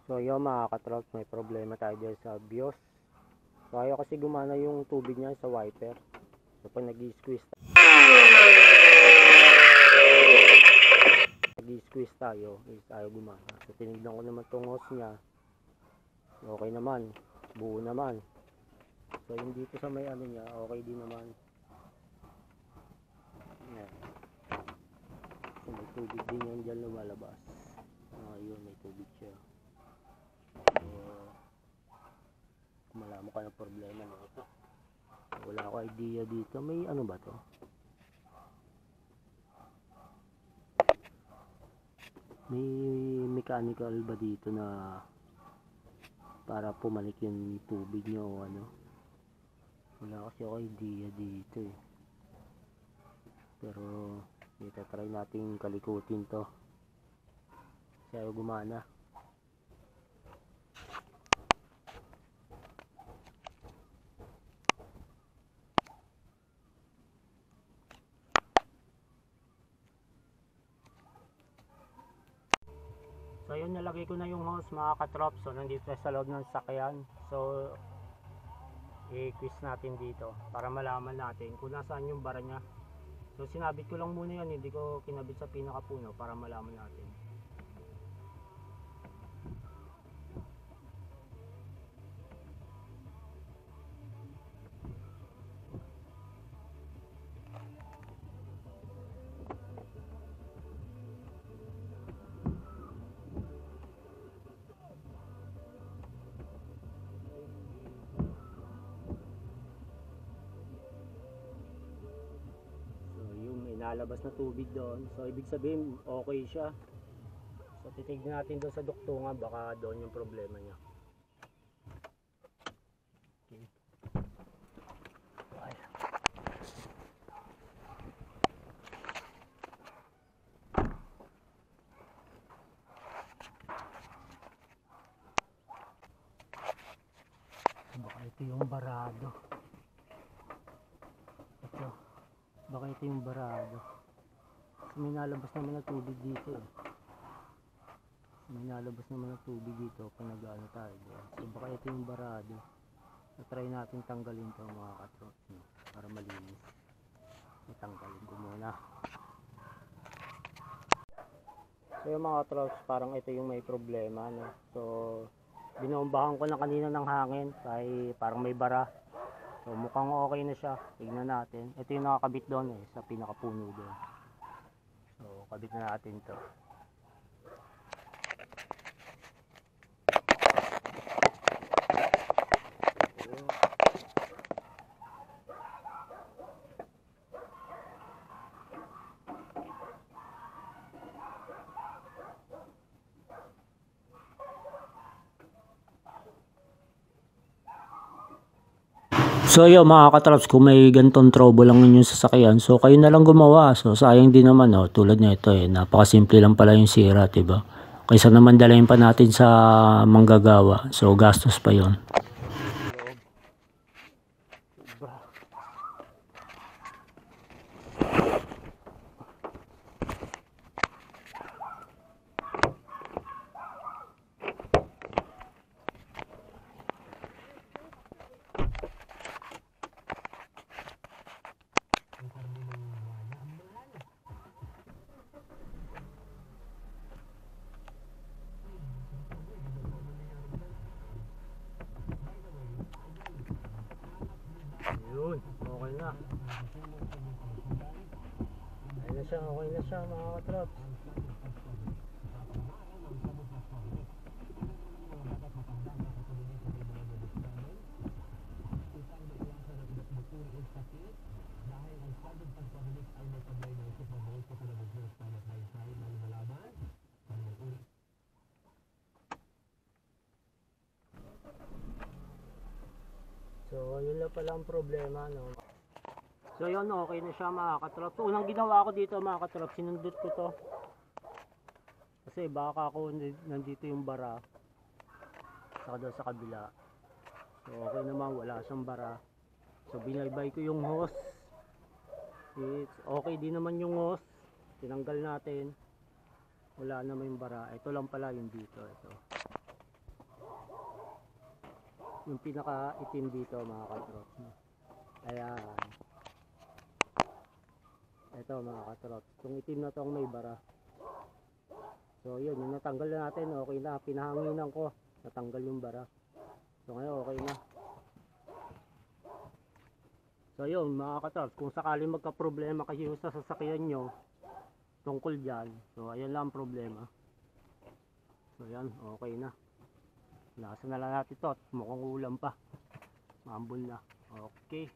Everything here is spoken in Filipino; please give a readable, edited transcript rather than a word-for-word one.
So yun mga katrops, may problema tayo dyan sa BIOS. So ayaw kasi gumana yung tubig niya sa wiper. So pag nag-squeeze tayo is ayaw gumana. So tinignan ko naman tong hose niya, okay naman, buo naman. So yung dito sa may ano niya, okay din naman. Yan. So may tubig din yan dyan lumalabas. Yun, may tubig siya. So malaman ka ng problema nito. Wala ako idea dito. May ano ba to? May mechanical ba dito na para pumalik yung tubig nyo o ano? Wala kasi ako idea dito eh. Pero itatry natin kalikutin to. Kasi ayaw gumana. So yun, nalagay ko na yung hose mga katrops. So nandito sa loob ng sakyan. So i-quiz natin dito para malaman natin kung nasaan yung bara nya. So sinabit ko lang muna yan, hindi ko kinabit sa pinakapuno para malaman natin. Lalabas na tubig doon, so ibig sabihin okay siya. So titignan natin doon sa duktungan, baka doon yung problema niya. Okay. Baka ito yung barado. Baka ito yung barado. May nalabas naman na tubig dito eh. May nalabas naman na tubig dito pag nag-ano tayo doon. So baka ito yung barado. So try natin tanggalin to mga katrops, no? Para malinis. Tanggalin ko muna. So yung mga katrops, parang ito yung may problema, no? So binombahan ko na kanina ng hangin kaya parang may bara. So mukhang okay na siya. Tignan natin. Ito yung nakakabit doon eh, sa pinakapuno doon. So kabit na natin to. So yun mga katraps, kung may gantong trouble lang inyong sasakyan, so kayo na lang gumawa. So sayang din naman, oh, tulad nito eh, napakasimple lang pala yung sira, diba? Kaysa naman dalayin pa natin sa manggagawa, so gastos pa yon. Yun, okay na. Okay na siya mga katrops. So yun lang pala ang problema, no? So yun, okay na siya mga katrops. So, unang ginawa ko dito mga katrops, sinundot ko to. Kasi baka ako nandito yung bara. Saka doon sa kabila. So okay naman, wala siyang bara. So binaybay ko yung hose. It's okay din naman yung hose. Tinanggal natin. Wala naman yung bara. Ito lang pala yung dito. Ito. yung pinaka itim dito mga katrops. Ayan. Ito mga katrops, itong itim na tong may bara. So yun, yung natanggal na natin, okay na, pinahanginan ko, natanggal yung bara. So ngayon okay na. So yun mga katrops, kung sakaling magka-problema kayo sa sasakyan nyo tungkol dyan, so ayan lang ang problema. So yan, okay na. Nasa na lang natin ito, mukhang ulam pa, mambol na. Okay.